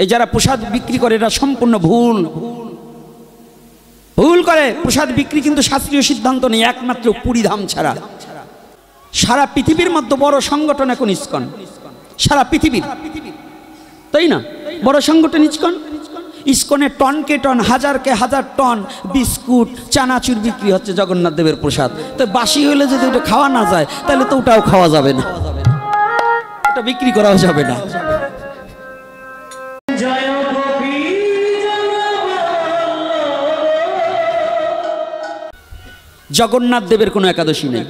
এই যারা প্রসাদ বিক্রি করে এরা সম্পূর্ণ ভুল ভুল করে। প্রসাদ বিক্রি কিন্তু শাস্ত্রীয় সিদ্ধান্ত নেই, একমাত্র পুরীধাম ছাড়া। সারা পৃথিবীর মধ্যে বড় সংগঠন এখন ইসকন, সারা পৃথিবীর, তাই না? বড় সংগঠন ইসকন। ইসকনে টনকে টন, হাজারকে হাজার টন বিস্কুট চানাচুর বিক্রি হচ্ছে জগন্নাথ দেবের প্রসাদ। তো বাসি হলে যদি ওটা খাওয়া না যায় তাহলে তো ওটাও খাওয়া যাবে না, ওটা বিক্রি করাও যাবে না। জগন্নাথ দেবের কোনো একাদশী নেই।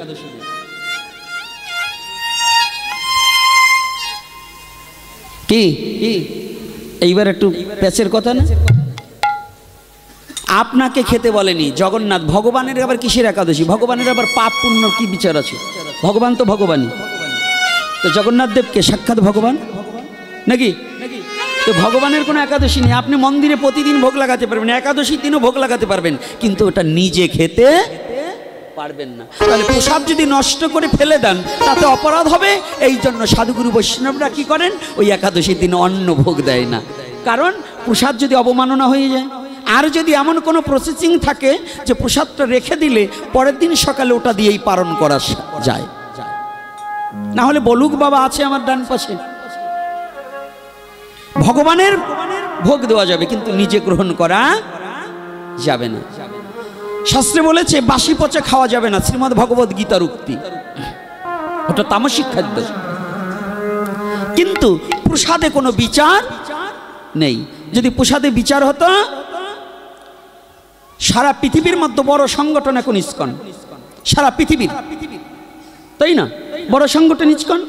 কি এইবার একটু প্যাচের কথা না, আপনাকে খেতে বলেনি জগন্নাথ। ভগবানের আবার কিসের একাদশী? ভগবানের আবার পাপ পুণ্য কি বিচার আছে? ভগবান তো ভগবানই, তো জগন্নাথ দেবকে সাক্ষাৎ ভগবান নাকি? তো ভগবানের কোনো একাদশী নেই। আপনি মন্দিরে প্রতিদিন ভোগ লাগাতে পারবেন, একাদশী দিনও ভোগ লাগাতে পারবেন, কিন্তু ওটা নিজে খেতে পারবেন না। তাহলে প্রসাদ যদি নষ্ট করে ফেলে দেন তাতে অপরাধ হবে। এই জন্য সাধুগুরু বৈষ্ণবরা কি করেন? ওই একাদশীর দিন অন্ন ভোগ দেয় না, কারণ প্রসাদ যদি অবমাননা হয়ে যায়। আর যদি এমন কোনো প্রসেসিং থাকে যে প্রসাদটা রেখে দিলে পরের দিন সকালে ওটা দিয়েই পালন করা যায়, না হলে বলুক বাবা আছে আমার ডান পাশে, ভগবানের ভোগ দেওয়া যাবে কিন্তু নিজে গ্রহণ করা যাবে না। শাস্ত্রে বলেছে বাসি পচা খাওয়া যাবে না, শ্রীমদ্ ভগবত গীতার উক্তি, ওটা তামসিক খাদ্য। কিন্তু প্রসাদে কোনো বিচার নেই। যদি প্রসাদে বিচার হতো, সারা পৃথিবীর মধ্যে বড় সংগঠন এখন ইসকন, সারা পৃথিবীর, তাই না? বড় সংগঠন ইসকন।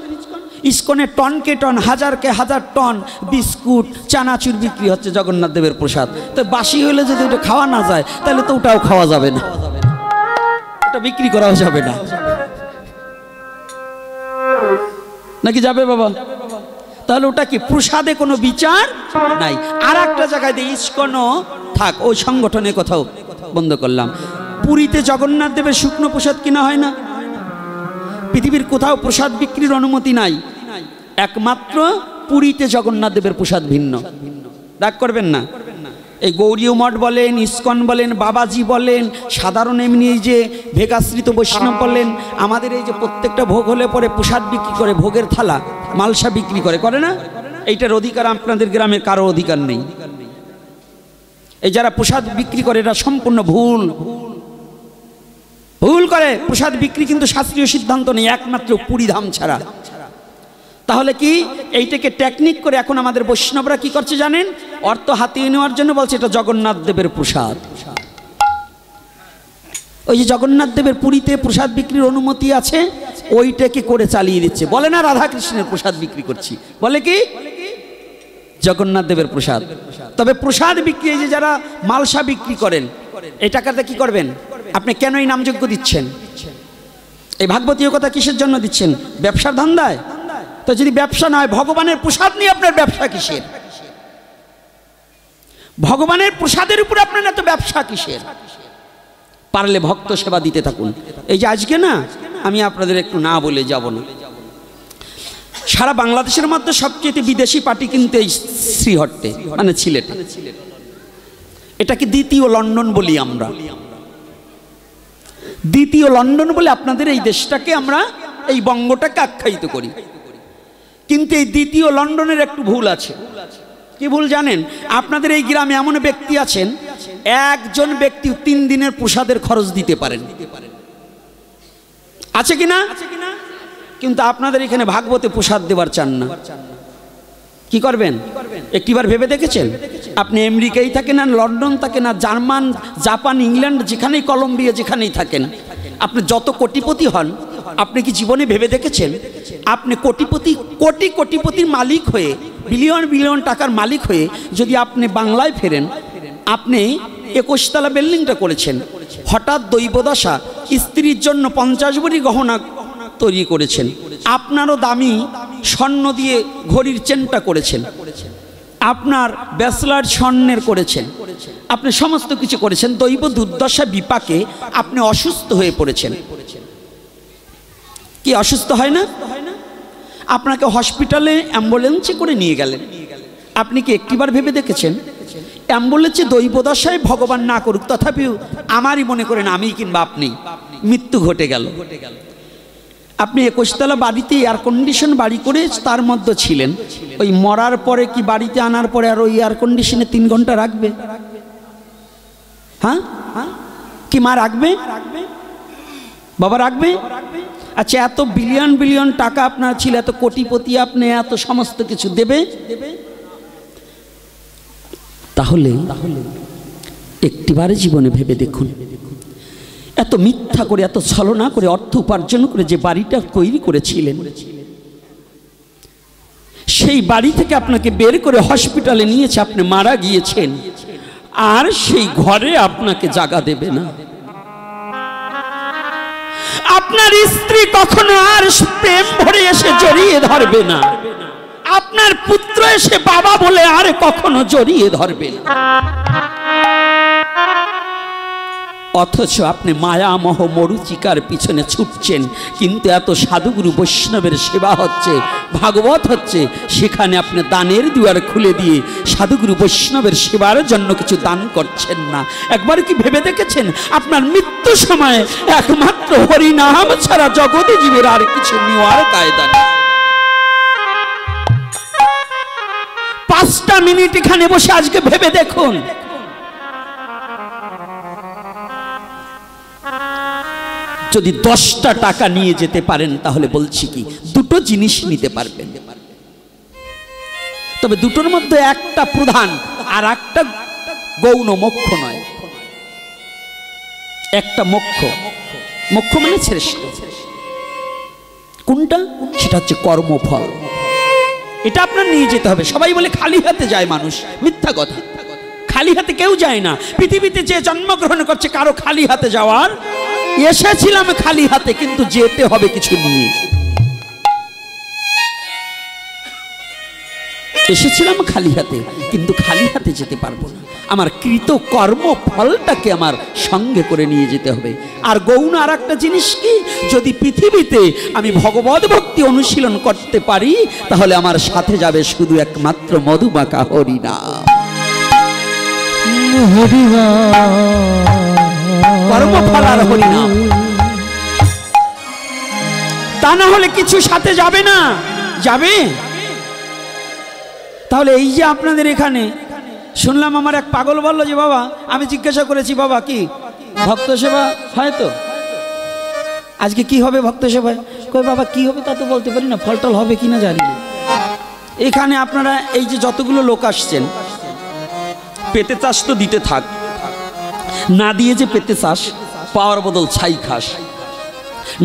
ইসকনে টনকে টন, হাজারকে হাজার টন বিস্কুট চানাচুর বিক্রি হচ্ছে জগন্নাথ দেবের প্রসাদ। তো বাসি হলে যদি ওটা খাওয়া না যায় তাহলে তো ওটাও খাওয়া যাবে না, ওটা বিক্রি করাও যাবে না, নাকি যাবে বাবা? তাহলে ওটা কি? প্রসাদে কোনো বিচার নাই। আর একটা জায়গায় দিয়ে ইসকনও থাক, ওই সংগঠনের কথাও বন্ধ করলাম। পুরীতে জগন্নাথ দেবের শুকনো প্রসাদ কিনা হয় না, পৃথিবীর কোথাও প্রসাদ বিক্রির অনুমতি নাই, একমাত্র পুরীতে জগন্নাথ দেবের প্রসাদ ভিন্ন। রাগ করবেন না। এই গৌরীয় মঠ বলেন, ইসকন বলেন, বাবাজি বলেন, সাধারণ এমনি এই যে ভেগাশ্রিত বৈষ্ণব বলেন, আমাদের এই যে প্রত্যেকটা ভোগ হলে পরে প্রসাদ বিক্রি করে, ভোগের থালা মালসা বিক্রি করে না? এইটার অধিকার আপনাদের গ্রামের কারো অধিকার নেই। এই যারা প্রসাদ বিক্রি করে এরা সম্পূর্ণ ভুল ভুল করে। প্রসাদ বিক্রি কিন্তু শাস্ত্রীয় সিদ্ধান্ত নেই, একমাত্র পুরীধাম ছাড়া। তাহলে কি এইটাকে টেকনিক করে এখন আমাদের বৈষ্ণবরা কি করছে জানেন? অর্থ হাতিয়ে নেওয়ার জন্য বলছে এটা জগন্নাথ দেবের প্রসাদ। ওই যে জগন্নাথ দেবের পুরীতে প্রসাদ বিক্রির অনুমতি আছে, ওইটাকে করে চালিয়ে দিচ্ছে। বলে না রাধা কৃষ্ণের প্রসাদ বিক্রি করছি, বলে কি জগন্নাথ দেবের প্রসাদ। তবে প্রসাদ বিক্রি, এই যে যারা মালসা বিক্রি করেন, এই টাকাটা কি করবেন? আপনি কেন এই নামযজ্ঞ দিচ্ছেন? এই ভাগবতীয় কথা কিসের জন্য দিচ্ছেন? ব্যবসার ধান্দায়? তো যদি ব্যবসা নয়, ভগবানের প্রসাদ নিয়ে আপনার ব্যবসা কিসের? ভগবানের প্রসাদের উপর আপনার এত ব্যবসা কিসের? পারলে ভক্ত সেবা দিতে থাকুন। এই যে আজকে না, আমি আপনাদের একটু না বলে যাব না, সারা বাংলাদেশের মধ্যে সবচেয়ে বিদেশি পার্টি কিন্তু এই শ্রীহট্টে, মানে সিলেটে। এটাকে দ্বিতীয় লন্ডন বলি আমরা, দ্বিতীয় লন্ডন বলে আপনাদের এই দেশটাকে আমরা, এই বঙ্গটাকে আখ্যায়িত করি। কিন্তু এই দ্বিতীয় লন্ডনের একটু ভুল আছে। কি ভুল জানেন? আপনাদের এই গ্রামে এমন ব্যক্তি আছেন, একজন ব্যক্তি 3 দিনের প্রসাদের খরচ দিতে পারেন, আছে কিনা? কিন্তু আপনাদের এখানে ভাগবতে প্রসাদ দেবার চান না। কি করবেন? একটিবার ভেবে দেখেছেন? আপনি আমেরিকায় থাকেন, না লন্ডন থাকেন, না জার্মান, জাপান, ইংল্যান্ড, যেখানেই, কলম্বিয়া, যেখানেই থাকেন, আপনি যত কোটিপতি হন, আপনি কি জীবনে ভেবে দেখেছেন আপনি কোটিপতি, কোটি কোটিপতির মালিক হয়ে, বিলিয়ন বিলিয়ন টাকার মালিক হয়ে যদি আপনি বাংলায় ফেরেন, আপনি 21 তলা বিল্ডিংটা করেছেন, হঠাৎ দৈবদশা স্ত্রীর জন্য 50 ভরি গহনা তৈরি করেছেন, আপনারও দামি স্বর্ণ দিয়ে ঘড়ির চেনটা করেছেন, আপনার ব্যাচলার স্বর্ণের করেছেন, আপনি সমস্ত কিছু করেছেন, দৈব দুর্দশা বিপাকে আপনি অসুস্থ হয়ে পড়েছেন। কি অসুস্থ হয় না? আপনাকে হসপিটালে অ্যাম্বুলেন্সে করে নিয়ে গেলেন, আপনি কি একটিবার ভেবে দেখেছেন? এমন বলেছে দৈবদশায় ভগবান না করুক, তথাপিও আমারই মনে করেন আমি কিংবা আপনি মৃত্যু ঘটে গেল। আপনি 21 তলা বাড়িতে এয়ার কন্ডিশন বাড়ি করে তার মধ্যে ছিলেন, ওই মরার পরে কি বাড়িতে আনার পরে আর ওই এয়ার কন্ডিশনে 3 ঘন্টা রাখবে? হ্যাঁ কি মা রাখবে? বাবা রাখবে? আচ্ছা, এত বিলিয়ন বিলিয়ন টাকা আপনার ছিল, এত কোটিপতি আপনি, এত সমস্ত কিছু দেবে? তাহলে একটিবারে জীবনে ভেবে দেখুন, এত মিথ্যা করে, এত ছলনা করে, অর্থ উপার্জন করে যে বাড়িটা তৈরি করেছিলেন, সেই বাড়ি থেকে আপনাকে বের করে হসপিটালে নিয়েছে, আপনি মারা গিয়েছেন, আর সেই ঘরে আপনাকে জায়গা দেবে না। আপনার স্ত্রী কখনো আর প্রেম ভরে এসে জড়িয়ে ধরবে না, আপনার পুত্র এসে বাবা বলে আর কখনো জড়িয়ে ধরবে না। অথচ আপনি মায়ামোহ মরুচিকার পিছনে ছুটছেন, কিন্তু এত সাধুগুরু বৈষ্ণবের সেবা হচ্ছে, ভাগবত হচ্ছে, সেখানে আপনি দানের দুয়ার খুলে দিয়ে সাধুগুরু বৈষ্ণবের সেবার জন্য কিছু দান করছেন না। একবার কি ভেবে দেখেছেন আপনার মৃত্যু সময়ে একমাত্র হরিনাম ছাড়া জগতে জীবের আর কিছু নেওয়ার কায়দা নেই? 5টা মিনিট এখানে বসে আজকে ভেবে দেখুন, যদি 10টা টাকা নিয়ে যেতে পারেন তাহলে বলছি কি 2টো জিনিস নিতে পারবেন, তবে 2টোর মধ্যে একটা প্রধান আর একটা গৌণ, মোক্ষ নয়। একটা মোক্ষ, মোক্ষ মানে শ্রেষ্ঠ। কোনটা? সেটা হচ্ছে কর্মফল। এটা আপনার নিয়ে যেতে হবে। সবাই বলে খালি হাতে যায় মানুষ, মিথ্যা কথা। খালি হাতে কেউ যায় না। পৃথিবীতে যে জন্মগ্রহণ করছে কারো খালি হাতে যাওয়ার, এসেছিলাম খালি হাতে, কিন্তু যেতে হবে কিছু নিয়ে। এসেছিলাম খালি হাতে, কিন্তু খালি হাতে যেতে পারবো না। আমার কৃত কর্ম ফলটাকে আমার সঙ্গে করে নিয়ে যেতে হবে। আর গৌণ আর একটা জিনিস কি, যদি পৃথিবীতে আমি ভগবত ভক্তি অনুশীলন করতে পারি, তাহলে আমার সাথে যাবে শুধু একমাত্র মধুমাখা হরিনাম। কর্মফল আর হরিনাম, তা না হলে কিছু সাথে যাবে না। যাবে? তাহলে এই যে আপনাদের এখানে শুনলাম, আমার এক পাগল বলল যে বাবা, আমি জিজ্ঞাসা করেছি বাবা কি ভক্ত সেবা হয় তো? আজকে কি হবে ভক্ত সেবায়? কই বাবা কি হবে তা তো বলতে পারি না, ফলটল হবে কিনা জানি না। এখানে আপনারা এই যে যতগুলো লোক আসছেন, পেতে চাস তো দিতে থাক, না দিয়ে যে পেতে চাস পাওয়ার বদল ছাই খাস,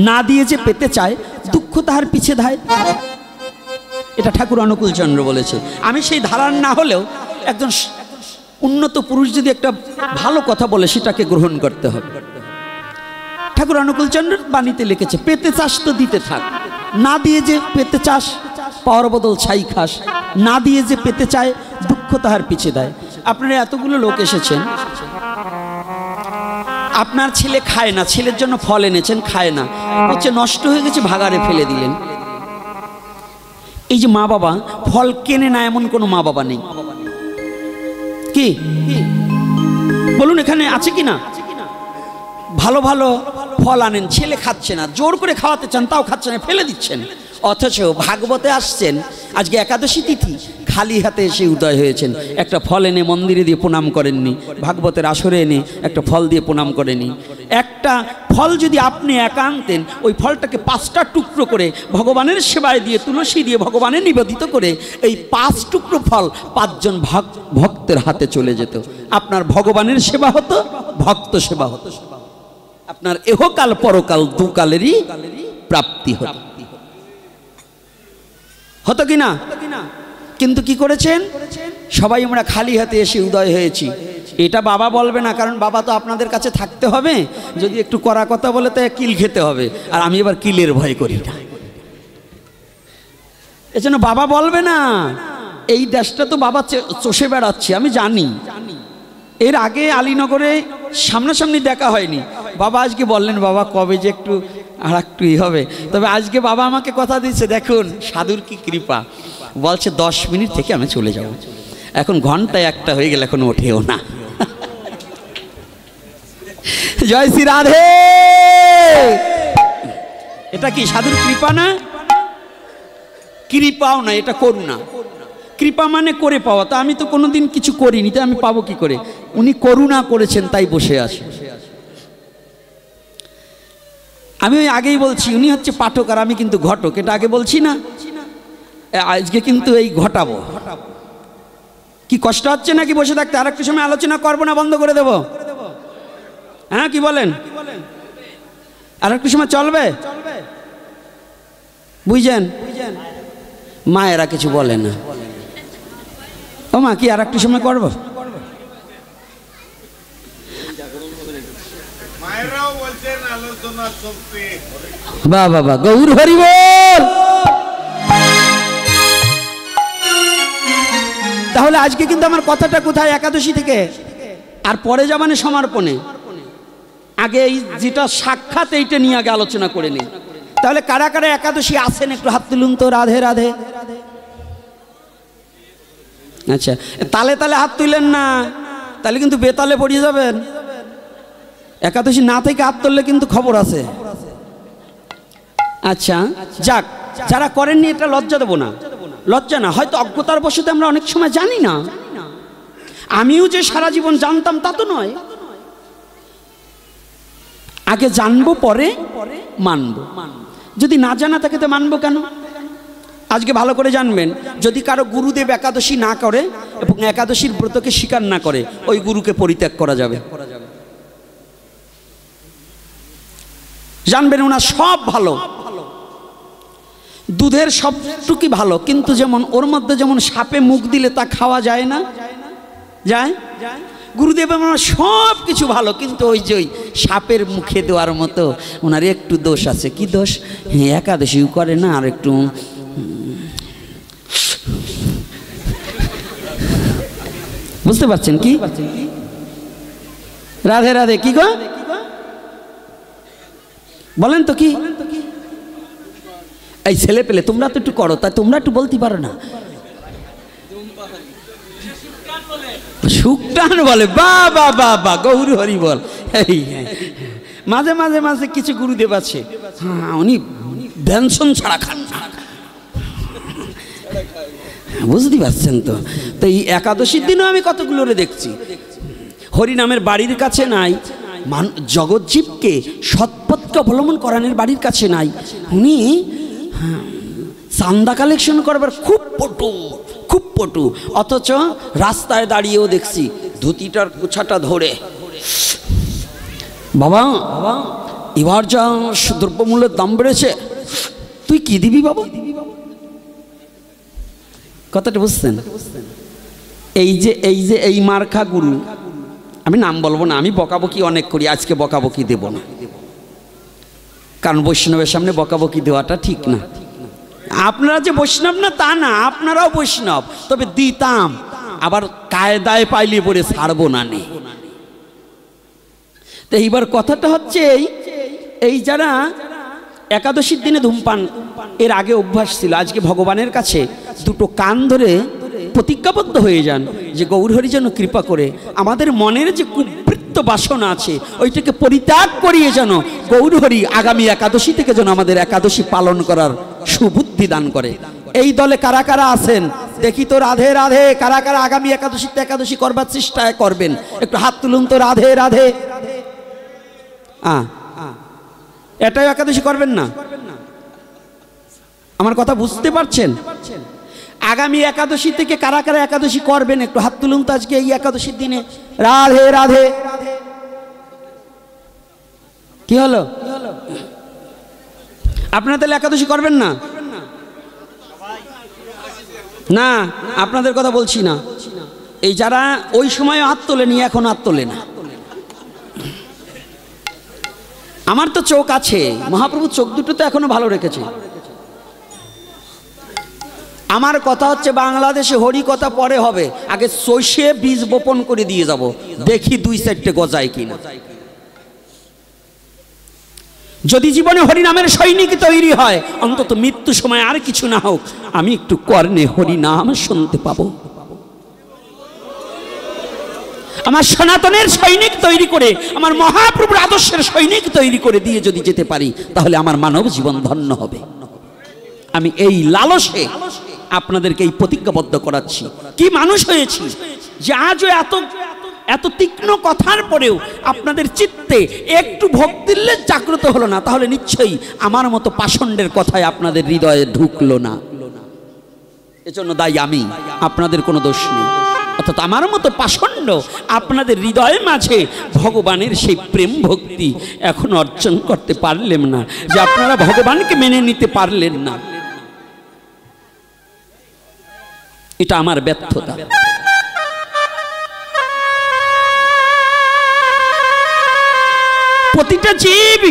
না দিয়ে যে পেতে চায় দুঃখ তাহার পিছে ধায়। এটা ঠাকুর অনুকূল চন্দ্র বলেছে। আমি সেই ধারার না হলেও একজন উন্নত পুরুষ যদি একটা ভালো কথা বলে সেটাকে গ্রহণ করতে হবে। ঠাকুর অনুকূল চন্দ্র বাণীতে লিখেছে, পেতে চাস তো দিতে থাক, না দিয়ে যে পেতে চাস পাওয়ার বদল ছাই খাস, না দিয়ে যে পেতে চায় দুঃখ তাহার পিছে দেয়। আপনারা এতগুলো লোক এসেছেন, আপনার ছেলে খায় না, ছেলের জন্য ফল এনেছেন, খায় না, হচ্ছে নষ্ট হয়ে গেছে, ভাগাড়ে ফেলে দিলেন। এই যে মা বাবা ফল কেনে না, এমন কোনো মা বাবা নেই কি? বলুন এখানে আছে কি না? ভালো ভালো ফল আনেন, ছেলে খাচ্ছে না, জোর করে খাওয়াতে চান তাও খাচ্ছে না, ফেলে দিচ্ছেন। অথচ ভাগবতে আসছেন, আজকে একাদশী তিথি, খালি হাতে এসে উদয় হয়েছেন, একটা ফল এনে মন্দিরে দিয়ে প্রণাম করেননি, ভাগবতের আসরে এনে একটা ফল দিয়ে প্রণাম করেনি। একটা ফল যদি আপনি একা আনতেন, ওই ফলটাকে 5টা টুকরো করে ভগবানের সেবায় দিয়ে, তুলসী দিয়ে ভগবানের নিবেদিত করে, এই 5 টুকরো ফল 5 জন ভক্তের হাতে চলে যেত। আপনার ভগবানের সেবা হতো, ভক্ত সেবা হতো, আপনার এহকাল পরকাল দুকালেরই প্রাপ্তি হতো। হতো কিনা? কিন্তু কি করেছেন? সবাই আমরা খালি হাতে এসে উদয় হয়েছি। এটা বাবা বলবে না, কারণ বাবা তো আপনাদের কাছে থাকতে হবে, যদি একটু কড়া কথা বলে তো কিল খেতে হবে, আর আমি এবার কিলের ভয় করি না, এজন্য বাবা বলবে না। এই দেশটা তো বাবা চষে বেড়াচ্ছে, আমি জানি। এর আগে আলীনগরে সামনাসামনি দেখা হয়নি, বাবা আজকে বললেন বাবা কবে যে একটু আর একটুই হবে। তবে আজকে বাবা আমাকে কথা দিচ্ছে, দেখুন সাধুর কি কৃপা, বলছে 10 মিনিট থেকে আমি চলে যাব। এখন ঘন্টায় একটা হয়ে গেলে এখন ওঠেও না। জয় শ্রী রাধে। এটা কি সাধুর কৃপা না? কৃপাও না, এটা করুণা। কৃপা মানে করে পাওয়া। তা আমি তো কোনোদিন কিছু করিনি, তো আমি পাবো কি করে? উনি করুণা করেছেন তাই বসে আছে। আমি ওই আগেই বলছি উনি হচ্ছে পাঠক আর আমি কিন্তু ঘটক, এটা আগে বলছি না? আজকে কিন্তু এই ঘটাবো। কি কষ্ট হচ্ছে নাকি বসে থাকতে? আর একটু সময় আলোচনা করবো না বন্ধ করে দেব? হ্যাঁ কি বলেন? আর একটু সময় চলবে? বুঝছেন? মায়েরা কিছু বলে না। ও মা, কি আর একটু সময় করবো? বাহ বাবা, গৌর হরি বল। তাহলে আজকে কিন্তু আমার কথাটা কোথায়? একাদশী থেকে। আর পরে যাবানে সমর্পণে। আগে এই যেটা সাক্ষাৎ এইটা নিয়ে আগে আলোচনা করে নিন। তাহলে কারা কারা একাদশী আছেন একটু হাত তুলুন তো। রাধে রাধে। আচ্ছা, তালে তালে হাত তুলেন না, তাহলে কিন্তু বেতালে পড়িয়ে যাবেন। একাদশী না থেকে হাত তুললে কিন্তু খবর আছে। আচ্ছা যাক, যারা করেননি এটা লজ্জা দেবো না, লজ্জা না। হয়তো অজ্ঞতার বশতে আমরা অনেক সময় জানি না। আমিও যে সারা জীবন জানতাম তা তো নয়। আগে জানবো পরে মানবো। যদি না জানা থাকে তো মানবো কেন? আজকে ভালো করে জানবেন, যদি কারো গুরুদেব একাদশী না করে এবং একাদশীর ব্রতকে স্বীকার না করে, ওই গুরুকে পরিত্যাগ করা যাবে। জানবেন ওনার সব ভালো, দুধের সবটুকুই ভালো, কিন্তু যেমন ওর মধ্যে যেমন সাপে মুখ দিলে তা খাওয়া যায় না, যায়? গুরুদেব আমার সব কিছু ভালো, কিন্তু ওই যে ওই সাপের মুখে দেওয়ার মতো ওনার একটু দোষ আছে। কি দোষ? হ্যাঁ, একাদশীও করে না, আর একটু বুঝতে পারছেন কি? রাধে রাধে। কি গো বলেন তো? কি এই ছেলে পেলে তোমরা তো একটু করো, তাই তোমরা একটু বলতে পারো না? শুকটান বলে। বা বা বা বা, গৌর হরি বল। মাঝে মাঝে মাঝে কিছু গুরুদেব আছে, হ্যাঁ উনি ব্যঞ্জন ছাড়া খান না। বুঝতে পারছেন তো? তো এই একাদশীর দিনও আমি কতগুলো দেখছি হরিনামের বাড়ির কাছে নাই, জগৎজীবকে সৎপথকে অবলম্বন করানোর বাড়ির কাছে নাই। উনি চান্দা কালেকশন করবার খুব পটু, খুব পটু। অথচ রাস্তায় দাঁড়িয়েও দেখছি ধুতিটার কুছাটা ধরে, বাবা এবার যা দ্রব্যমূল্যের দাম বেড়েছে, তুই কি দিবি বাবা? কথাটা বুঝছেন? এই মার্খা গুরু, আমি নাম বলবো না, আমি বকাবকি অনেক করি, আজকে বকাবকি দেব না, কারণ বৈষ্ণবের সামনে বকাবকি দেওয়াটা ঠিক না। আপনারা যে বৈষ্ণব না তা না, আপনারাও বৈষ্ণব, তবে দিতাম, আবার কায়দায় পাইলে পরে ছাড়বো না নে। তো এইবার কথাটা হচ্ছে এই যারা একাদশীর দিনে ধূমপান এর আগে অভ্যাস ছিল, আজকে ভগবানের কাছে দুটো কান ধরে প্রতিজ্ঞাবদ্ধ হয়ে যান যে গৌরহরি যেন কৃপা করে আমাদের মনের যে কুবৃত্ত বাসনা আছে ওইটাকে পরিত্যাগ করিয়ে যেন গৌরহরি আগামী একাদশী থেকে যেন আমাদের একাদশী পালন করার সুবুদ্ধি দান করে। এই দলে কারা কারা আছেন দেখি তো? রাধে রাধে। কারা কারা আগামী একাদশীতে একাদশী করবার চেষ্টা করবেন একটু হাত তুলুন তো। রাধে রাধে। এটাই একাদশী করবেন না? আমার কথা বুঝতে পারছেন? আগামী একাদশী থেকে কারা কারা একাদশী করবেন একটু হাত তুলুন তো আজকে এই একাদশীর দিনে। রাধে রাধে। কি হলো? আপনারা তাহলে একাদশী করবেন না? না, আপনাদের কথা বলছি না। এই যারা ওই সময় হাত তোলেনি এখন হাত তোলে না। আমার তো চোখ আছে, মহাপ্রভু চোখ দুটো তো এখনো ভালো রেখেছে। আমার কথা হচ্ছে বাংলাদেশে হরি কথা পরে হবে, আগে সর্ষে বীজ বপন করে দিয়ে যাব, দেখি 2-4টে গজায় কিনা। যদি জীবনে হরিনামের সৈনিক তৈরি হয়, অন্তত মৃত্যু সময় আর কিছু না হোক আমি একটু কর্ণে হরিনাম শুনতে পাবো। আমার সনাতনের সৈনিক তৈরি করে, আমার মহাপ্রভুর আদর্শের সৈনিক তৈরি করে দিয়ে যদি যেতে পারি, তাহলে আমার মানব জীবন ধন্য হবে। আমি এই লালসে আপনাদেরকে এই প্রতিজ্ঞাবদ্ধ করাচ্ছি। কি মানুষ হয়েছি যে আজও এত তীক্ষ্ণ কথার পরেও আপনাদের চিত্তে একটু ভক্তির লেশ জাগ্রত হলো না, তাহলে নিশ্চয়ই আমার মতো পাষণ্ডের কথায় আপনাদের হৃদয়ে ঢুকলো না। এজন্য দায়ী আমি, আপনাদের কোনো দোষ নেই। অর্থাৎ আমার মতো পাষণ্ড আপনাদের হৃদয়ের মাঝে ভগবানের সেই প্রেম ভক্তি এখন অর্জন করতে পারলেন না, যে আপনারা ভগবানকে মেনে নিতে পারলেন না। এটা আমার ব্যর্থতা। প্রতিটা জীব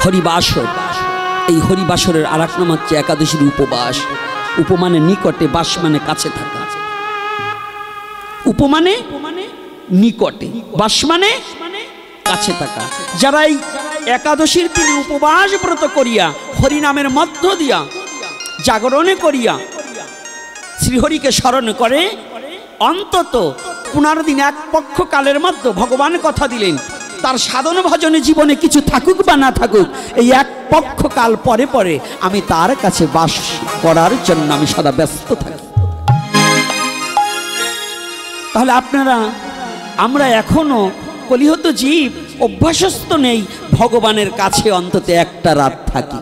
হরিবাসর, এই হরিবাসরের আর এক নাম হচ্ছে একাদশীর উপবাস। উপমানে নিকটে, বাস মানে কাছে থাকা। উপমানে নিকটে, বাস মানে কাছে থাকা। যারা এই একাদশীর দিনে উপবাস ব্রত করিয়া হরিনামের মধ্য দিয়া জাগরণে করিয়া শ্রীহরিকে স্মরণ করে, অন্তত 15 দিন এক পক্ষ কালের মধ্যে ভগবান কথা দিলেন তার সাধন ভজনে জীবনে কিছু থাকুক বা না থাকুক, এই এক পক্ষ কাল পরে পরে আমি তার কাছে বাস করার জন্য আমি সদা ব্যস্ত থাকি। তাহলে আমরা এখনো কলিহত জীব অভ্যাসস্থ নেই ভগবানের কাছে অন্তত একটা রাত থাকি।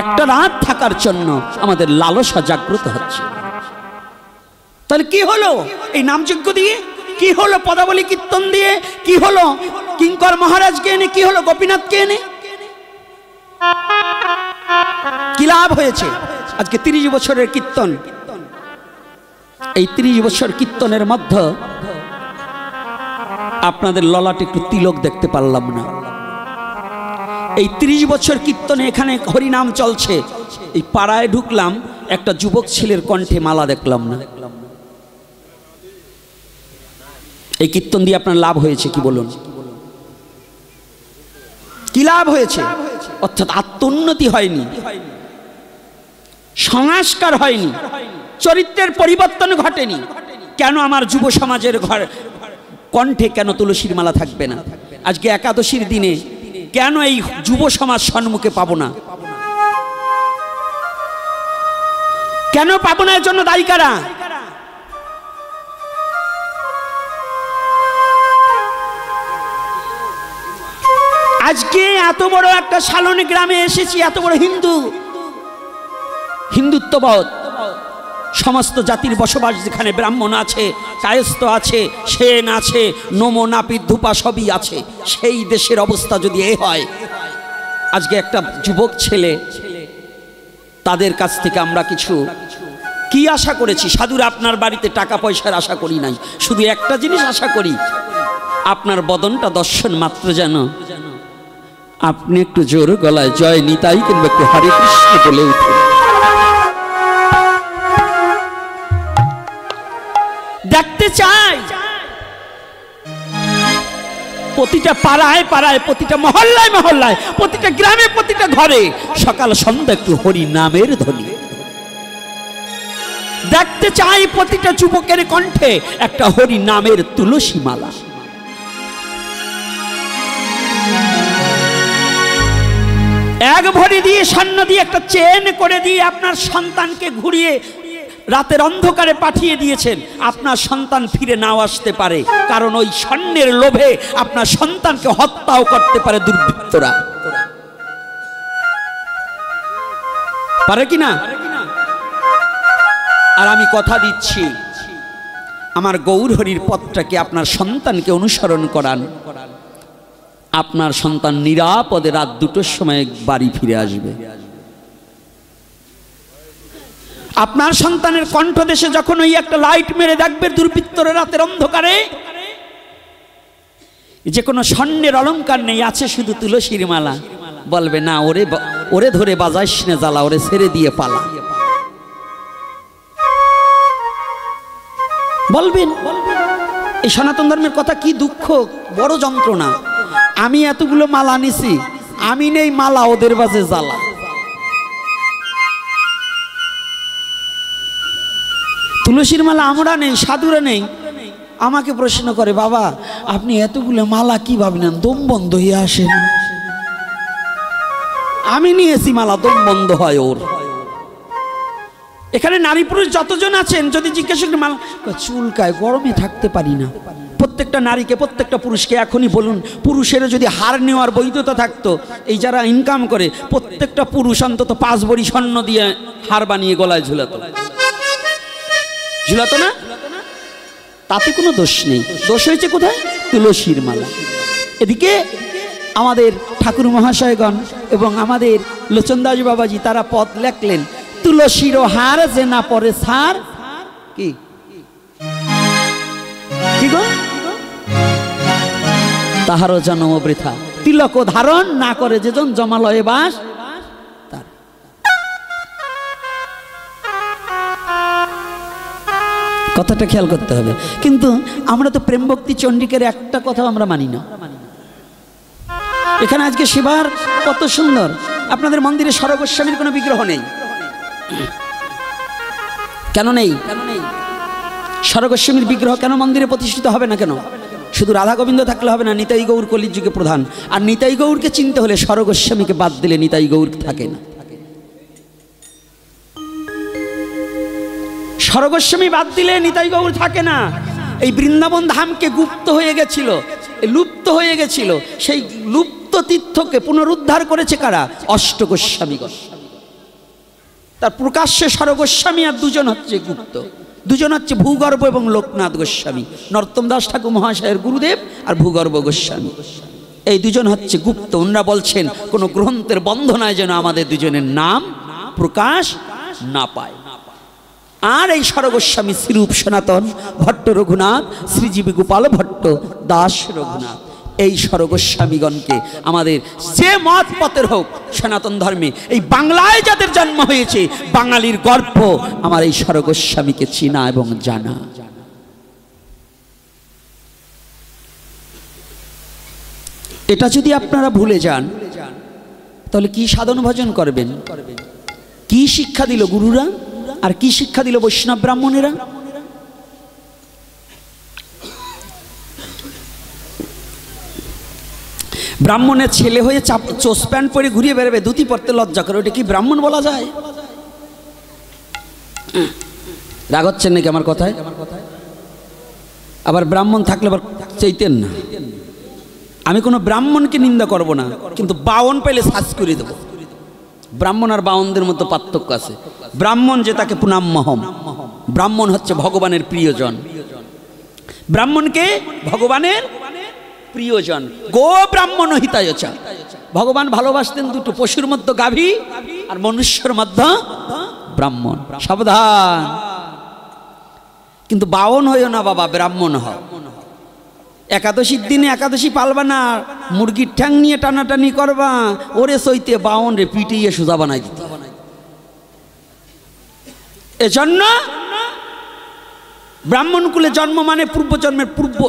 একটা রাত থাকার জন্য আমাদের লালসা জাগ্রত হচ্ছে। তাহলে কি হলো এই নামযজ্ঞ দিয়ে, কি হলো পদাবলী কীর্তন দিয়ে, কি হলো কিঙ্কর মহারাজকে এনে, কি হলো গোপীনাথকে এনে, কি লাভ হয়েছে? আজকে 30 বছরের কীর্তন, এই 30 বছর কীর্তনের মধ্যে আপনাদের ললাটে একটু তিলক দেখতে পারলাম না। এই 30 বছর কীর্তনে এখানে হরিনাম চলছে, এই পাড়ায় ঢুকলাম, একটা যুবক ছেলের কণ্ঠে মালা দেখলাম না। এই কীর্তন দিয়ে আপনার লাভ হয়েছে কি বলুন? কি লাভ হয়েছে? অর্থাৎ আত্মোন্নতি হয়নি, সংস্কার হয়নি, চরিত্রের পরিবর্তন ঘটেনি। কেন আমার যুব সমাজের কণ্ঠে কেন তুলসীর মালা থাকবে না? আজকে একাদশীর দিনে কেন এই যুব সমাজ সম্মুখে পাবো না? কেন পাবো না? এর জন্য দায়ী কারা? আজকে এত বড় একটা শালনী গ্রামে এসেছি, এত বড় হিন্দুত্ববোধ, সমস্ত জাতির বসবাস, যেখানে ব্রাহ্মণ আছে, কায়স্থ আছে, সেন আছে, নমো নাপিত ধূপা সবই আছে, সেই দেশের অবস্থা যদি এ হয়, আজকে একটা যুবক ছেলে, তাদের কাছ থেকে আমরা কিছু কি আশা করেছি? সাধুরা আপনার বাড়িতে টাকা পয়সার আশা করি নাই, শুধু একটা জিনিস আশা করি, আপনার বদনটা দর্শন মাত্র যেন আপনি একটু জোর গলায় জয় নিতাই কিংবা একটু হরে কৃষ্ণ বলে উঠুন। দেখতে চাই প্রতিটা পাড়ায় পাড়ায়, প্রতিটা মহল্লায় মহল্লায়, প্রতিটা গ্রামে, প্রতিটা ঘরে সকাল সন্ধ্যা একটু হরি নামের ধ্বনি। দেখতে চাই প্রতিটা যুবকের কণ্ঠে একটা হরি নামের তুলসী মালা। এক ভরি দিয়ে স্বর্ণ দিয়ে একটা চেন করে দিয়ে আপনার সন্তানকে ঘুরিয়ে রাতের অন্ধকারে পাঠিয়ে দিয়েছেন। আপনার সন্তান ফিরে নাও আসতে পারে, কারণ ওই স্বর্ণের লোভে আপনার সন্তানকে হত্যাও করতে পারে দুর্বৃত্তরা। পারে কিনা? আর আমি কথা দিচ্ছি, আমার গৌর হরির পথটাকে আপনার সন্তানকে অনুসরণ করান, আপনার সন্তান নিরাপদে রাত 2টোর সময় বাড়ি ফিরে আসবে। আপনার সন্তানের কণ্ঠদেশে যখন ওই একটা লাইট মেরে দেখবে দুর্বৃত্তরা রাতের অন্ধকারে, যে কোনো স্বর্ণের অলংকার নেই, আছে শুধু তুলসীর মালা, বলবে না ওরে ধরে বাজাইস না জ্বালা, ওরে ছেড়ে দিয়ে পালা। বলবেন এই সনাতন ধর্মের কথা কি দুঃখ, বড় যন্ত্রণা। আমি এতগুলো মালা নিছি, আমি নেই মালা, ওদের বাজে জ্বালা। তুলসীর মালা আমরা নেই, সাধুরা নেই। আমাকে প্রশ্ন করে, বাবা আপনি এতগুলো মালা কি ভাবলেন, দম বন্ধ হয়ে আসে না? আমি নিয়েছি মালা, দম বন্ধ হয় ওর। এখানে নারী পুরুষ যতজন আছেন যদি জিজ্ঞেস করি মালা, চুলকায়, গরমে থাকতে পারি না। প্রত্যেকটা নারীকে, প্রত্যেকটা পুরুষকে এখনই বলুন, পুরুষের যদি হার নেওয়ার বৈধতা থাকতো, এই যারা ইনকাম করে প্রত্যেকটা পুরুষ অন্তত 5 ভরি স্বর্ণ দিয়ে হার বানিয়ে গলায় ঝুলাতো, ঝুলাতো না? তাতে কোনো দোষ নেই। দোষ হয়েছে কোথায়? তুলসীর মালা। এদিকে আমাদের ঠাকুর মহাশয়গণ এবং আমাদের লোচনদাস বাবাজি তারা পদ লেখলেন, তুলসীর হার যে না পরে সার, কি কি গো, তাহারও জন্ম বৃথা। তিলক ধারণ না করে যেজন জমালয়ে বাস তার। কথাটা খেয়াল করতে হবে। কিন্তু আমরা তো প্রেম ভক্তি চণ্ডিকের একটা কথা আমরা মানি না। এখানে আজকে শিবার কত সুন্দর, আপনাদের মন্দিরে সরগোস্বামীর কোনো বিগ্রহ নেই। কেন নেই? সরগোস্বামীর বিগ্রহ কেন মন্দিরে প্রতিষ্ঠিত হবে না? কেন? শুধু রাধা গোবিন্দ থাকলে হবে না, নিতাই গৌর কলির যুগে প্রধান। আর নিতাই গৌরকে চিনতে হলে সরগোস্বামীকে বাদ দিলে নিতাই গৌর থাকে না। সরগোস্বামী বাদ দিলে নিতাই গৌর থাকে না। এই বৃন্দাবন ধামকে গুপ্ত হয়ে গেছিল, লুপ্ত হয়ে গেছিল, সেই লুপ্ত তীর্থকে পুনরুদ্ধার করেছে কারা? অষ্টগোস্বামীগণ। তার প্রকাশ্যে সরগোস্বামী আর দুজন হচ্ছে গুপ্ত, দুজন হচ্ছে ভূগর্ভ এবং লোকনাথ গোস্বামী। নরোত্তম দাস ঠাকুর মহাশয়ের গুরুদেব আর ভূগর্ভ গোস্বামী, এই দুজন হচ্ছে গুপ্ত। ওনারা বলছেন কোন গ্রন্থের বন্ধনায় যেন আমাদের দুজনের নাম প্রকাশ না পায়। আর এই সরগোস্বামী শ্রীরূপ সনাতন ভট্ট রঘুনাথ, শ্রীজীবী গোপাল ভট্ট, দাস রঘুনাথ, এই সরগোস্বামীগণকে আমাদের যে মত পথের হোক সনাতন ধর্মে এই বাংলায় যাদের জন্ম হয়েছে, বাঙালির গর্ব আমার এই সরগোস্বামীকে চিনা এবং জানা। এটা যদি আপনারা ভুলে যান তাহলে কি সাধন ভজন করবেন? কি শিক্ষা দিল গুরুরা আর কি শিক্ষা দিল বৈষ্ণব ব্রাহ্মণেরা? ব্রাহ্মণের ছেলে হয়ে চোস প্যান্ট পরে ঘুরিয়ে বেরোবে, ধুতি পরতে লজ্জা করে, ওটা কি ব্রাহ্মণ বলা যায়? রাগ হচ্ছেন নাকি আমার কথায়? আবার ব্রাহ্মণ থাকলে আবার চাইতেন না। আমি কোনো ব্রাহ্মণকে নিন্দা করব না, কিন্তু বাউন পেলে সাজ করে দেব। ব্রাহ্মণ আর বাউনদের মধ্যে পার্থক্য আছে। ব্রাহ্মণ যে তাকে পুনাম্যহম, ব্রাহ্মণ হচ্ছে ভগবানের প্রিয়জন। ব্রাহ্মণকে ভগবানের প্রিয়জন। গো ব্রাহ্মণ হিতায়চা, ভগবান ভালোবাসতেন দুটো, পশুর মধ্যে গাভী আর মনুষ্যের মধ্যে ব্রাহ্মণ। সাবধান, কিন্তু বাউন হইও না বাবা, ব্রাহ্মণ হও। একাদশীর দিনে একাদশী পালবা না, মুরগির ঠ্যাং নিয়ে টানাটানি করবা, ওরে সইতে বাউন রে পিটিয়ে সোজা বানাই দিতে। এজন্য ব্রাহ্মণ কুলে জন্ম মানে পূর্বজন্মের পূর্ব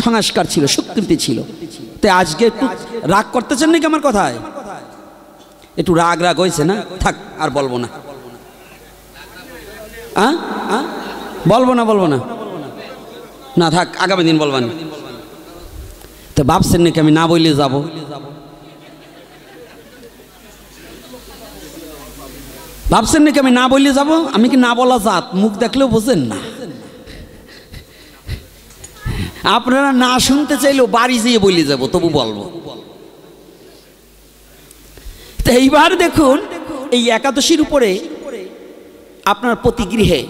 সংস্কার ছিল, স্বীকৃতি ছিল। তাই আজকে একটু রাগ করতেছেন নাকি আমার কথায়? একটু রাগ রাগ হয়েছে না? থাক, আর বলবো না, বলবো না, বলবো না, না থাক, আগামী দিন বলবেন। তো ভাবছেন নাকি আমি না বললে যাব? ভাবছেন নাকি আমি না বললে যাব? আমি কি না বলা জাত? মুখ দেখলেও বোঝেন না। আপনারা না শুনতে চাইলেও বাড়ি যেয়ে বলে যাব, তবু বলবো। তো এইবার দেখুন, এই একাদশীর উপরে আপনার প্রতি গৃহে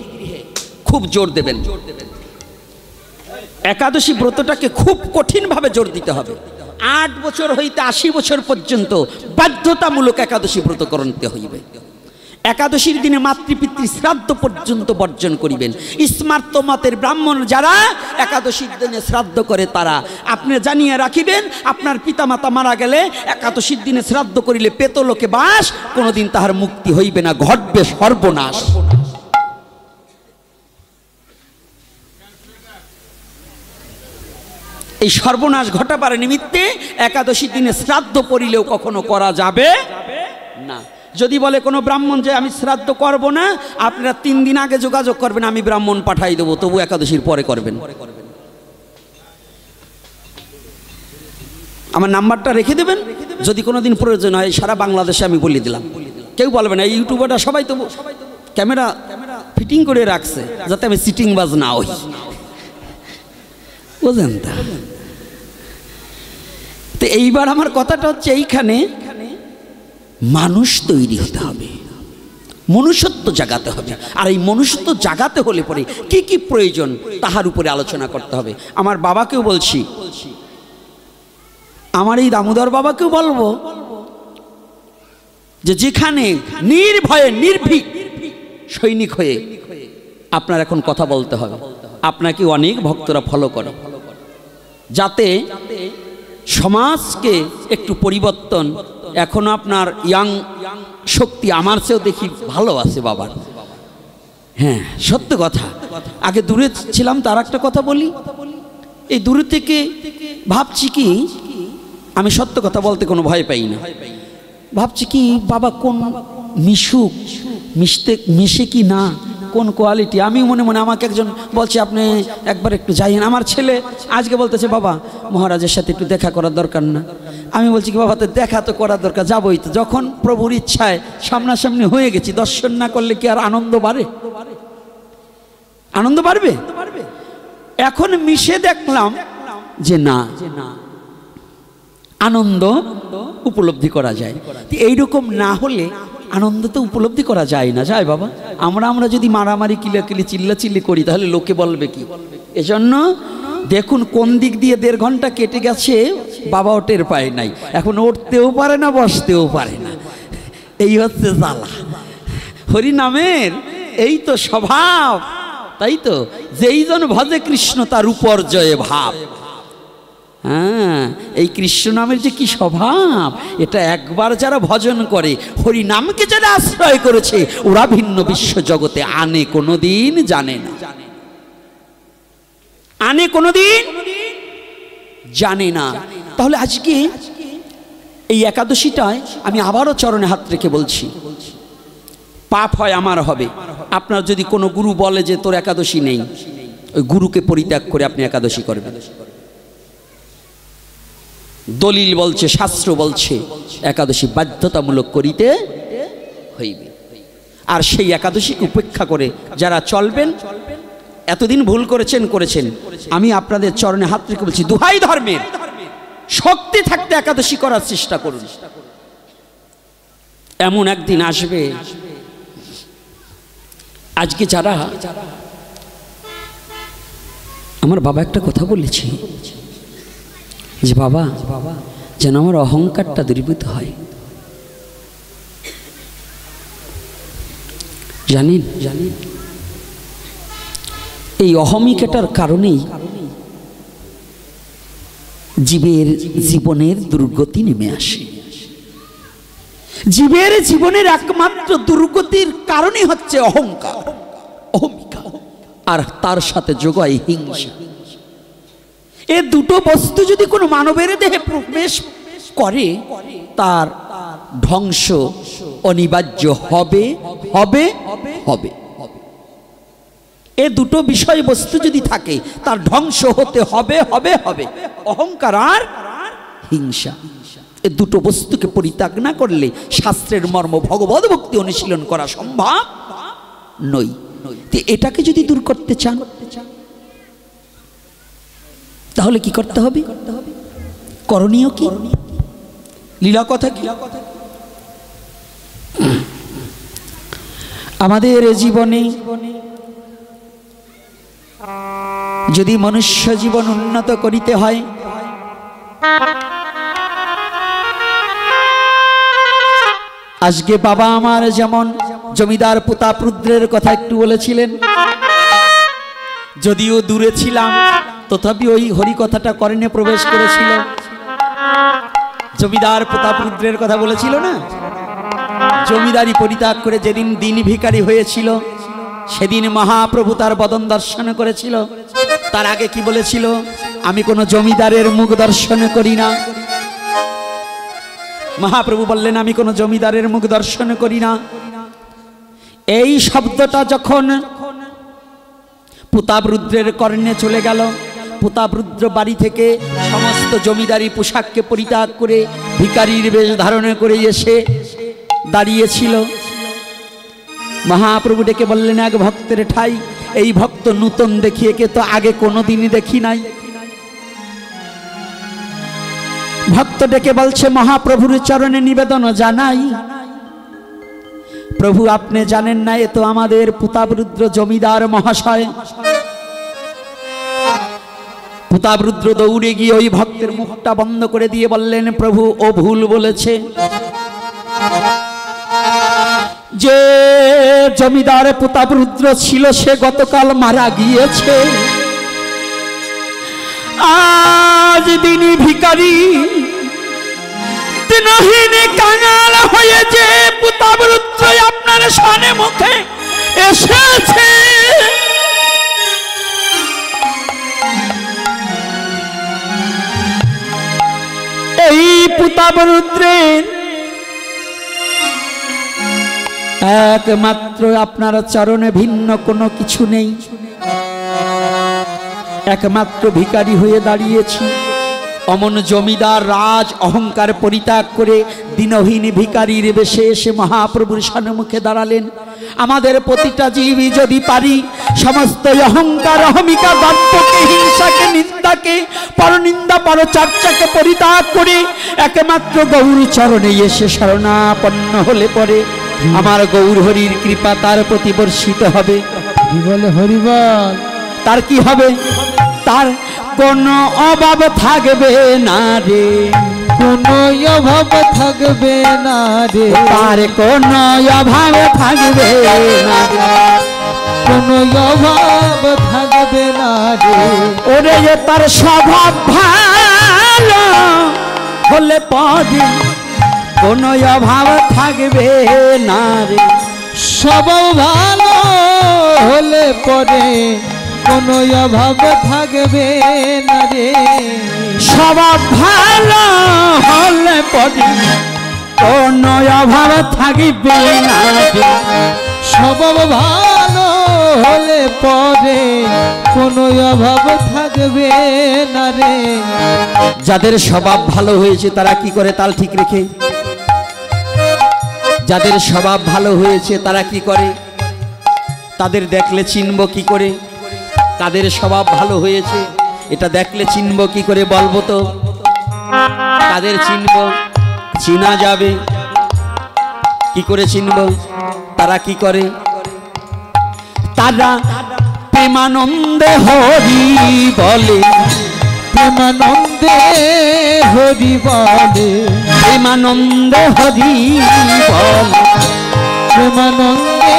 খুব জোর দেবেন। একাদশী ব্রতটাকে খুব কঠিনভাবে জোর দিতে হবে। 8 বছর হইতে 80 বছর পর্যন্ত বাধ্যতামূলক একাদশী ব্রত করতে হইবে। একাদশীর দিনে মাতৃপিতৃ শ্রাদ্ধ পর্যন্ত বর্জন করিবেন। স্মার্ত মতের ব্রাহ্মণ যারা একাদশীর দিনে শ্রাদ্ধ করে তারা আপনি জানিয়ে রাখিবেন, আপনার পিতামাতা মারা গেলে একাদশীর দিনে শ্রাদ্ধ করিলে পেতলোকে বাস, কোনোদিন তাহার মুক্তি হইবে না, ঘটবে সর্বনাশ। এই সর্বনাশ ঘটাবার নিমিত্তে একাদশীর দিনে শ্রাদ্ধ করিলেও কখনো করা যাবে না। যদি বলে কোনো ব্রাহ্মণ যে আমি শ্রাদ্ধ করব না, আপনারা 3 দিন আগে যোগাযোগ করবেন, আমি ব্রাহ্মণ পাঠাই দেবো, তবু একাদশীর পরে করবেন। আমার নাম্বারটা রেখে দেবেন, যদি কোনো দিন প্রয়োজন হয় সারা বাংলাদেশে আমি বলে দিলাম। কেউ বলবে না, এই ইউটিউবারটা সবাই তো ক্যামেরা ফিটিং করে রাখছে যাতে আমি সিটিং বাজ না হই, বুঝলেন? তো এইবার আমার কথাটা হচ্ছে এইখানে মানুষ তৈরি হতে হবে, মনুষ্যত্ব জাগাতে হবে। আর এই মনুষ্যত্ব জাগাতে হলে পরে কি কি প্রয়োজন তাহার উপরে আলোচনা করতে হবে। আমার বাবাকেও বলছি, আমার এই দামোদর বাবাকেও বলবো যে যেখানে নির্ভয়ে নির্ভীক সৈনিক হয়ে আপনার এখন কথা বলতে হবে। আপনাকে অনেক ভক্তরা ফলো করে, যাতে সমাজকে একটু পরিবর্তন। এখনো আপনার ইয়াং শক্তি আমার চেয়েও দেখি ভালো আছে বাবার। হ্যাঁ, সত্য কথা। আগে দূরে ছিলাম, তার একটা কথা বলি, এই দূরে থেকে ভাবছি কি, আমি সত্য কথা বলতে কোনো ভয় পাই না। ভাবছি কি বাবা কোন মিশে কি না, কোন কোয়ালিটি। আমি মনে মনে আমাকে একজন বলছে আপনি একবার একটু যাইয়েন। আমার ছেলে আজকে বলতেছে বাবা মহারাজের সাথে একটু দেখা করার দরকার না। আমি বলছি কি বাবা তো দেখা তো করার দরকার, যাবোই তো। যখন প্রভুর ইচ্ছায় সামনাসামনি হয়ে গেছি, দর্শন না করলে কি আর আনন্দ বাড়ে? আনন্দ বাড়বে? এখন মিশে দেখলাম যে না, আনন্দ উপলব্ধি করা যায়। এইরকম না হলে আনন্দ তো উপলব্ধি করা যায় না, যায় বাবা? আমরা যদি মারামারি কিলাকিলি চিল্লাচিল্লি করি তাহলে লোকে বলবে কি? এজন্য দেখুন কোন দিক দিয়ে 1.5 ঘন্টা কেটে গেছে, বাবাও টের পায় নাই। এখন উঠতেও পারে না, বসতেও পারে না। এই হচ্ছে জ্বালা। হরি নামের এই তো স্বভাব, তাই তো। যেই জন ভজে কৃষ্ণ তার উপর জয় ভাব। হ্যাঁ, এই কৃষ্ণ নামের যে কি স্বভাব, এটা একবার যারা ভজন করে, হরি নামকে যারা আশ্রয় করেছে, ওরা ভিন্ন বিশ্ব জগতে আনে কোনোদিন জানে না, আনে কোনোদিন জানে না। তাহলে আজকে এই একাদশীটায় আমি আবারও চরণে হাত রেখে বলছি, পাপ হয় আমার হবে। আপনার যদি কোনো গুরু বলে যে তোর একাদশী নেই, ওই গুরুকে পরিত্যাগ করে আপনি একাদশী করবেন। দলিল বলছে, শাস্ত্র বলছে একাদশী বাধ্যতামূলক করিতে হইবে। আর সেই একাদশীকে উপেক্ষা করে যারা চলবেন, এতদিন ভুল করেছেন, আমি আপনাদের চরণে হাত রেখে বলছি, দুহাই ধর্মের শক্তি থাকতে একাদশী করার চেষ্টা করুন। এমন একদিন আসবে, আজকে যারা, আমার বাবা একটা কথা বলেছি যে বাবা যেন আমার অহংকারটা দূরীভূত হয়। জানেন এই অহমিকাটার কারণেই জীবের জীবনের দুর্গতি নেমে আসে। জীবের জীবনের একমাত্র দুর্গতির কারণই হচ্ছে অহংকার, অহমিকা, আর তার সাথে যোগায় হিংসা। এ দুটো বস্তু যদি কোনো মানবের দেহে প্রবেশ করে, তার ধ্বংস অনিবার্য হবে হবে হবে। এ দুটো বিষয়বস্তু যদি থাকে, তার ধ্বংস হতে হবে হবে হবে। অহংকার আর হিংসা, এ দুটো বস্তুকে পরিত্যাগ না করলে শাস্ত্রের মর্ম ভগবত ভক্তি অনুশীলন করা সম্ভব নয়। এটাকে যদি দূর করতে চান তাহলে কি করতে হবে? করণীয় কি? লীলা কথা কি? আমাদের জীবনে যদি মনুষ্য জীবন উন্নত করিতে হয়, আজকে বাবা আমার যেমন জমিদার প্রতাপ রুদ্রের কথা একটু বলেছিলেন, যদিও দূরে ছিলাম তথাপি ওই হরি কথাটা কর্ণে প্রবেশ করেছিল। জমিদার প্রতাপ রুদ্রের কথা বলেছিল না, জমিদারি পরিত্যাগ করে যেদিন দিন ভিখারি হয়েছিল, সেদিন মহাপ্রভু তার বদন দর্শন করেছিল। তার আগে কি বলেছিল? আমি কোনো জমিদারের মুখ দর্শন করি না। মহাপ্রভু বললেন আমি কোনো জমিদারের মুখ দর্শন করি না। এই শব্দটা যখন প্রতাপরুদ্রের কর্ণে চলে গেল, প্রতাপরুদ্র বাড়ি থেকে সমস্ত জমিদারি পোশাককে পরিত্যাগ করে ভিখারির বেশ ধারণ করে এসে দাঁড়িয়েছিল। মহাপ্রভু ডেকে বললেন এক ভক্তের ঠাই, এই ভক্ত নূতন দেখিয়ে কে তো আগে কোনোদিনই দেখি নাই। ভক্ত ডেকে বলছে মহাপ্রভুর চরণে নিবেদন জানাই। প্রভু আপনি জানেন না, এ তো আমাদের প্রতাপরুদ্র জমিদার মহাশয়। প্রতাপরুদ্র দৌড়ে গিয়ে ওই ভক্তের মুখটা বন্ধ করে দিয়ে বললেন প্রভু ও ভুল বলেছে, যে জমিদার প্রতাপরুদ্র ছিল সে গতকাল মারা গিয়েছে। আজ দিনই ভিখারি দিনহীন কাঙাল হয়ে যে প্রতাপরুদ্র আপনার সামনে মুখে এসেছে, এই প্রতাপরুদ্রের একমাত্র আপনার চরণে ভিন্ন কোনো কিছু নেই। একমাত্র ভিখারি হয়ে দাঁড়িয়েছি। অমন জমিদার রাজ অহংকার পরিত্যাগ করে দিনহীন ভিখারির বেশে এসে মহাপ্রভুর সম্মুখে দাঁড়ালেন। আমাদের প্রতিটা জীবই যদি পারি সমস্ত অহংকার অহমিকা দর্পকে হিংসাকে নিন্দাকে পরনিন্দা পরচর্চাকে পরিত্যাগ করে একমাত্র গৌর চরণে এসে শরণাপন্ন হলে পরে আমার গৌর হরির কৃপা তার প্রতি বর্ষিত হবে। বলে হরিবল। তার কি হবে? তার কোনো অভাব থাকবে না রে, কোনো অভাব থাকবে না রে, তার কোনো অভাব থাকবে না রে, কোনো অভাব থাকবে না রে। ওরে যে তার স্বভাব ভালো হলে পরে কোনো অভাব থাকবে না রে, স্বভাব ভালো হলে পরে কোনো অভাব থাকবে না রে, স্বভাব ভালো হলে পরে কোনো অভাব থাকবে না রে, স্বভাব ভালো হলে পরে কোনো অভাব থাকবে না রে। যাদের স্বভাব ভালো হয়েছে তারা কি করে তাল ঠিক রেখে, যাদের স্বভাব ভালো হয়েছে তারা কি করে, তাদের দেখলে চিনব কি করে? তাদের স্বভাব ভালো হয়েছে এটা দেখলে চিনব কি করে বলবো তো? তাদের চিনব, চিনা যাবে কি করে চিনব? তারা কি করে? তারা প্রেমানন্দে হরি বলে, প্রেমানন্দে হরি বলে, প্রেমানন্দে হরি বলে, প্রেমানন্দে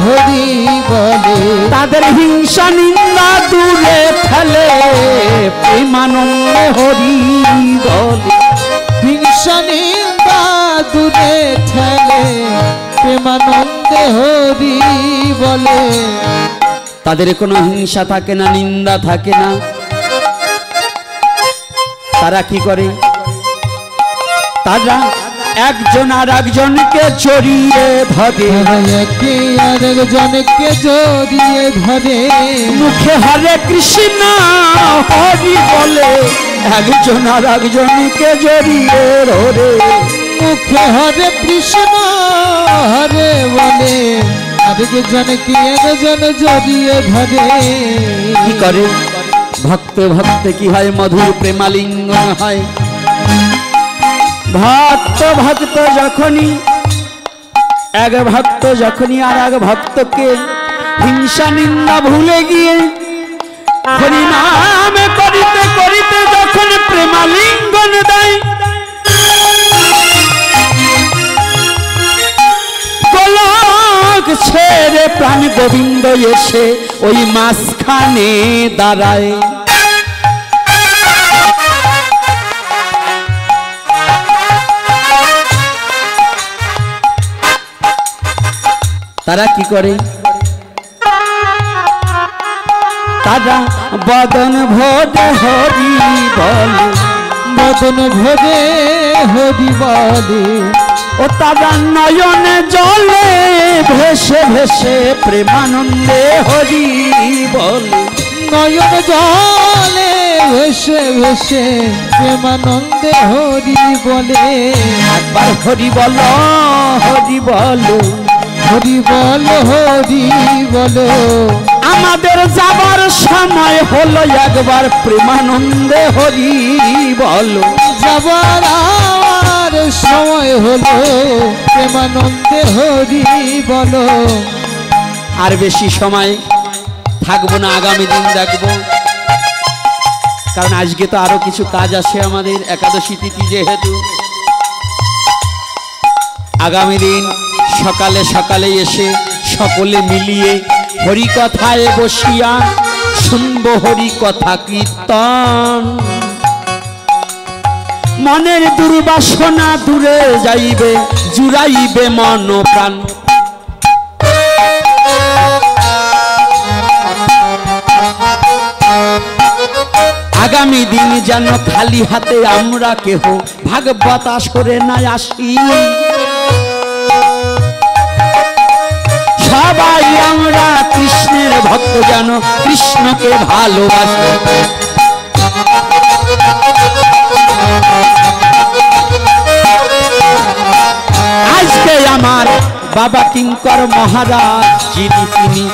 হরি বলে। তাদের হিংসা নিন্দা দূরে ফেলে প্রেমানন্দে হরি বলে, হিংসা নিন্দা দূরে ঠেলে প্রেমানন্দে হরি বলে। তাদের কোনো হিংসা থাকে না, নিন্দা থাকে না। তারা কি করে? তারা একজন আর একজনকে জড়িয়ে ধরে, একে আরেকজনকে জড়িয়ে ধরে, মুখে হরে কৃষ্ণ হরি বলে একজন আর একজনকে জড়িয়ে ধরে, মুখে হরে কৃষ্ণ হরে বলে আরেকজনকে একজন জড়িয়ে ধরে। কি করে? ভক্তে ভক্তে কি হয়? মধুর প্রেমালিঙ্গন হয়। ভক্ত ভক্ত যখনই এক ভক্ত যখনই আর এক ভক্তকে হিংসা নিন্দা ভুলে গিয়ে হরিনাম করিতে করিতে যখন প্রেমালিঙ্গন দেয়, গোলক ছেড়ে প্রাণ গোবিন্দ এসে ওই মাঝখানে দাঁড়ায়। তারা কি করে? তারা বদন ভোরে হরি বলে, বদন ভোরে হরি বলে। ও তারা নয়নে জলে ভেসে ভেসে প্রেমানন্দে হরি বলে। নয়ন জলে ভেসে ভেসে প্রেমানন্দে হরি বলে। একবার হরি বলো হরি বলো হরি বলো হরি বলো। আমাদের যাবার সময় হলো একবার প্রেমানন্দে হরি বলো। যাবার আমার সময় হলো প্রেমানন্দে হরি বলো। আর বেশি সময় থাকবো না, আগামী দিন দেখবো, কারণ আজকে তো আরো কিছু কাজ আছে আমাদের, একাদশী তিথি যেহেতু। আগামী দিন সকালে সকালে এসে সকলে মিলিয়ে হরি কথায় বসিয়া শুনব হরি কথা কীর্তন। মনের দুর্বাসনা দূরে যাইবে, জুড়াইবে মন প্রাণ। আগামী দিন যেন খালি হাতে আমরা কেহ ভাগবত আসরে না আসি। সবাই আমরা কৃষ্ণের ভক্ত, যেন কৃষ্ণকে ভালোবাসি। আজকে আমার বাবা কিঙ্কর মহারাজ যিনি, তিনি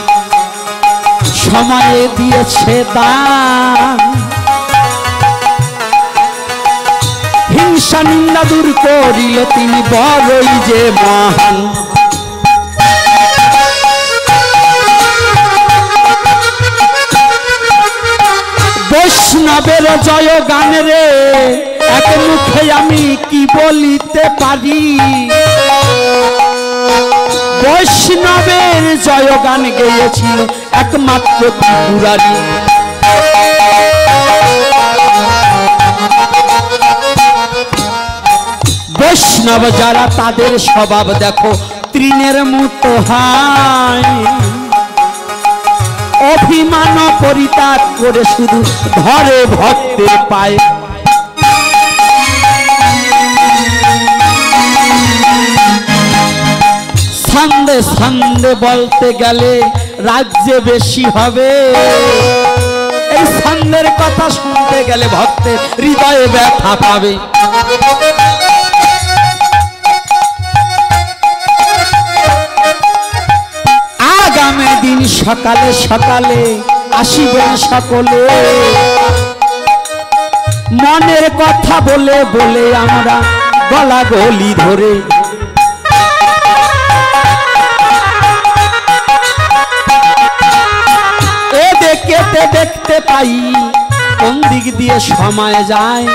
সময়ে দিয়েছে দান। হিংসা নিন্দা দূর করিল তিনি, বড়ই যে মহান। বৈষ্ণবের জয় গান রে এক মুখে আমি কি বলিতে পারি। বৈষ্ণবের জয় গান গেয়েছিল একমাত্র ত্রিপুরারি। বৈষ্ণব যারা তাদের স্বভাব দেখো তৃণের মতো হয়। অভিমান পরিত্যাগ করে শুধু ধরে ভক্তের পায়। সন্ধে সন্ধে বলতে গেলে রাজ্যে বেশি হবে। এই সন্ধ্যের কথা শুনতে গেলে ভক্তের হৃদয়ে ব্যথা পাবে। আগামী দিন সকালে সকালে আসিবেন সকলে। মনের কথা বলে বলে আমরা গলা গলি ধরে। দেখতে দেখতে পাই কোন দিক দিয়ে সময় যায়।